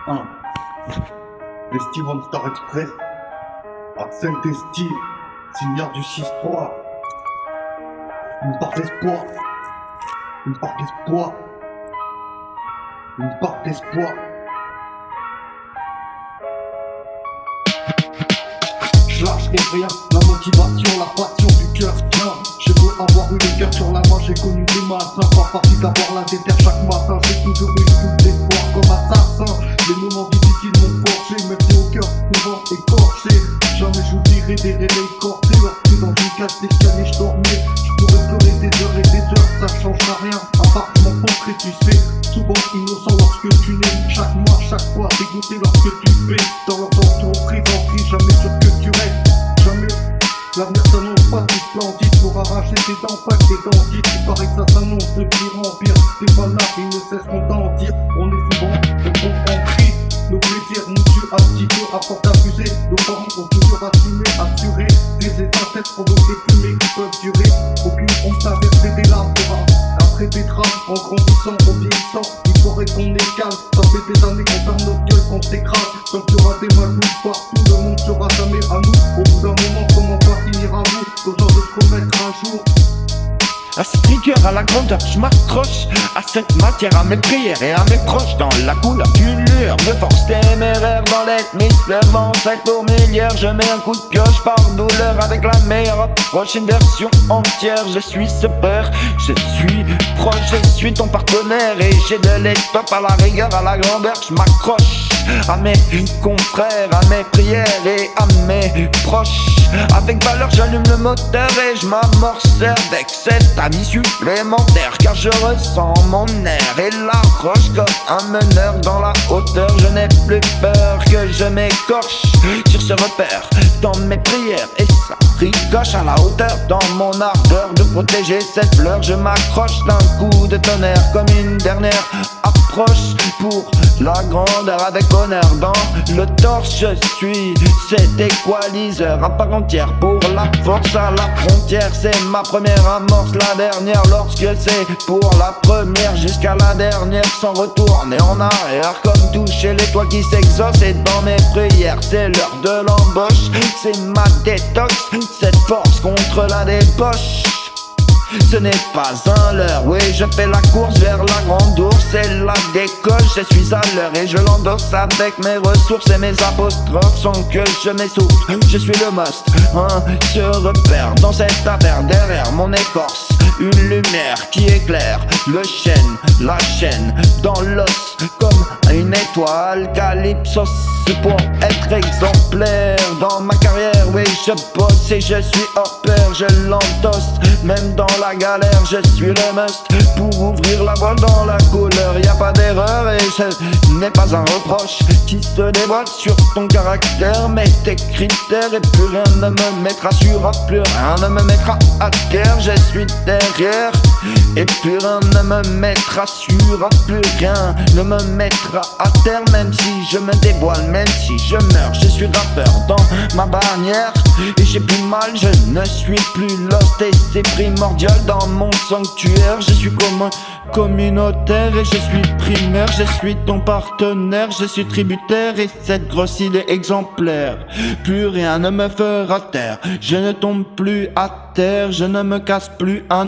1. L'Esti One Star Express à Saint-Esti, signard du 6-3. Une part d'espoir. Une part d'espoir. Une part d'espoir. Je lâcherai rien, la motivation, la passion du cœur tient. J'ai beau avoir eu le cœur sur la main, j'ai connu des matins. Pas facile d'avoir la déterre chaque matin. J'ai toujours eu une d'espoir comme assassin. Les moments difficiles m'ont forgé, même si au cœur souvent écorché. Jamais j'oublierai des réveils corsés. Lorsque dans une cage d'escalier je dormais, je pourrais pleurer des heures et des heures. Ça changera rien, à part mon concret tu sais. Souvent innocent lorsque tu nais. Chaque mois, chaque fois dégoûté lorsque tu fais. Dans leur entreprise en crise, jamais sûr que tu restes. Jamais. L'avenir s'annonce pas tout splendide. Pour arracher tes dents, pas que tes dentistes. Il paraît que ça s'annonce de pire en pire. Tes balades, ils ne cesseront d'en dire. On est souvent en crise. Nos plaisirs nous tuent un petit peu à force d'abuser. Nos parents ont toujours assumé, assuré. Des étincelles provoquent des fumées qui peuvent durer. Aucune honte à verser des larmes pour après des drames. En grandissant, en vieillissant, il faudrait qu'on est calme. Ça fait des années qu'on ferme notre gueule, qu'on s'écrase. Tant qu'il y aura des malbouts partout, le monde sera jamais à nous. Au bout d'un moment, comment va finir à vous? Besoin de se remettre un jour. À cette rigueur, à la grandeur, je m'accroche à cette matière, à mes prières et à mes proches. Dans la couleur d'une lueur, me force téméraire dans l'hémisphère. Cette fourmilière, je mets un coup de pioche par douleur. Avec la meilleure approche, une version entière. Je suis ce père, je suis proche, je suis ton partenaire. Et j'ai de l'étoffe à la rigueur, à la grandeur, je m'accroche à mes confrères, à mes prières et à mes proches. Avec valeur, j'allume le moteur et je m'amorce avec cette avis supplémentaire. Car je ressens mon air et la roche comme un meneur dans la hauteur. Je n'ai plus peur que je m'écorche sur ce repère dans mes prières. Et ça ricoche à la hauteur dans mon ardeur de protéger cette fleur. Je m'accroche d'un coup de tonnerre comme une dernière approche pour la grandeur avec bonheur. Dans le torse je suis cet équaliseur à part entière pour la force à la frontière. C'est ma première amorce, la dernière lorsque c'est pour la première jusqu'à la dernière sans retourner en arrière. Comme toucher l'étoile qui s'exauce et dans mes prières c'est l'heure de l'embauche. C'est ma détox, cette force contre la débauche. Ce n'est pas un leurre, oui je fais la course vers la grande ours. C'est la décoche, je suis à l'heure et je l'endosse avec mes ressources. Et mes apostrophes sans que je m'essouffle. Je suis le must, se repère dans cette affaire. Derrière mon écorce, une lumière qui éclaire le chêne, la chaîne dans l'os. Comme une étoile calypsos pour être exemplaire dans ma carrière. Oui je bosse et je suis hors pair, je l'endosse même dans la galère. Je suis le must pour ouvrir la voile dans la couleur. Y a pas d'erreur et ce n'est pas un reproche qui se dévoile sur ton caractère. Mais tes critères et plus rien ne me mettra sur plus rien ne me mettra à terre. Je suis derrière et plus rien ne me mettra sur plus rien ne me mettra à terre. Même si je me dévoile, même si je meurs, je suis rappeur dans ma bannière. Et j'ai plus mal, je ne suis plus lost. Et c'est primordial dans mon sanctuaire. Je suis comme un communautaire et je suis primaire. Je suis ton partenaire, je suis tributaire. Et cette grosse il est exemplaire. Plus rien ne me fera taire. Je ne tombe plus à terre, je ne me casse plus un